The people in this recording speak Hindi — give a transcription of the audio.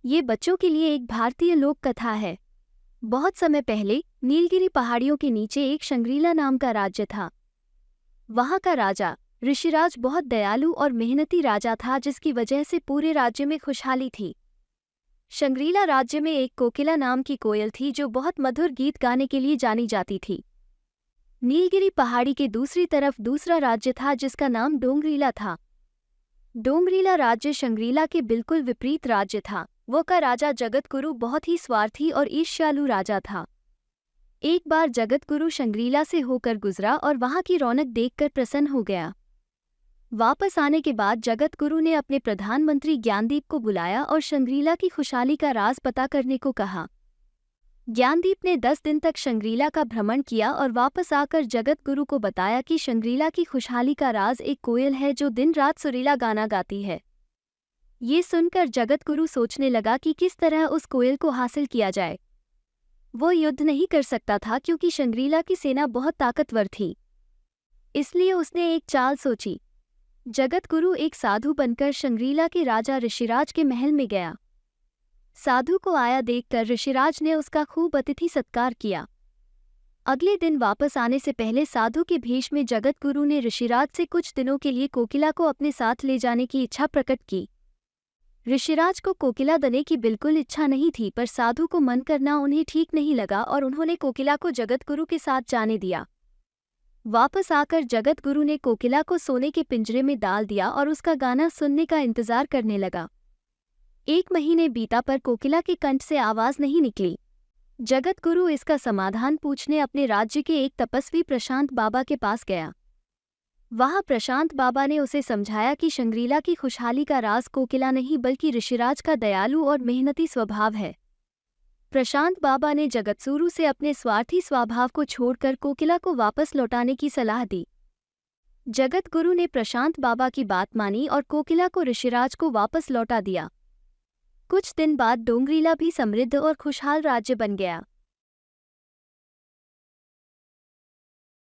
ये बच्चों के लिए एक भारतीय लोक कथा है। बहुत समय पहले नीलगिरी पहाड़ियों के नीचे एक शंग्रीला नाम का राज्य था। वहाँ का राजा ऋषिराज बहुत दयालु और मेहनती राजा था, जिसकी वजह से पूरे राज्य में खुशहाली थी। शंग्रीला राज्य में एक कोकिला नाम की कोयल थी जो बहुत मधुर गीत गाने के लिए जानी जाती थी। नीलगिरी पहाड़ी के दूसरी तरफ दूसरा राज्य था जिसका नाम डोंगरीला था। डोंगरीला राज्य शंग्रीला के बिल्कुल विपरीत राज्य था। वो का राजा जगतगुरु बहुत ही स्वार्थी और ईर्ष्यालु राजा था। एक बार जगतगुरु शंग्रीला से होकर गुजरा और वहां की रौनक देखकर प्रसन्न हो गया। वापस आने के बाद जगतगुरु ने अपने प्रधानमंत्री ज्ञानदीप को बुलाया और शंग्रीला की खुशहाली का राज पता करने को कहा। ज्ञानदीप ने 10 दिन तक शंग्रीला का भ्रमण किया और वापस आकर जगतगुरु को बताया कि शंग्रीला की खुशहाली का राज एक कोयल है जो दिन रात सुरीला गाना गाती है। ये सुनकर जगतगुरु सोचने लगा कि किस तरह उस कोयल को हासिल किया जाए। वो युद्ध नहीं कर सकता था क्योंकि शंग्रीला की सेना बहुत ताकतवर थी, इसलिए उसने एक चाल सोची। जगतगुरु एक साधु बनकर शंग्रीला के राजा ऋषिराज के महल में गया। साधु को आया देखकर ऋषिराज ने उसका खूब अतिथि सत्कार किया। अगले दिन वापस आने से पहले साधु के भेष में जगतगुरु ने ऋषिराज से कुछ दिनों के लिए कोकिला को अपने साथ ले जाने की इच्छा प्रकट की। ऋषिराज को कोकिला देने की बिल्कुल इच्छा नहीं थी, पर साधु को मन करना उन्हें ठीक नहीं लगा और उन्होंने कोकिला को जगतगुरु के साथ जाने दिया। वापस आकर जगतगुरु ने कोकिला को सोने के पिंजरे में डाल दिया और उसका गाना सुनने का इंतजार करने लगा। 1 महीने बीता पर कोकिला के कंठ से आवाज नहीं निकली। जगतगुरु इसका समाधान पूछने अपने राज्य के एक तपस्वी प्रशांत बाबा के पास गया। वहाँ प्रशांत बाबा ने उसे समझाया कि शंग्रीला की खुशहाली का राज कोकिला नहीं बल्कि ऋषिराज का दयालु और मेहनती स्वभाव है। प्रशांत बाबा ने जगतगुरु से अपने स्वार्थी स्वभाव को छोड़कर कोकिला को वापस लौटाने की सलाह दी। जगतगुरु ने प्रशांत बाबा की बात मानी और कोकिला को ऋषिराज को वापस लौटा दिया। कुछ दिन बाद डोंगरीला भी समृद्ध और खुशहाल राज्य बन गया।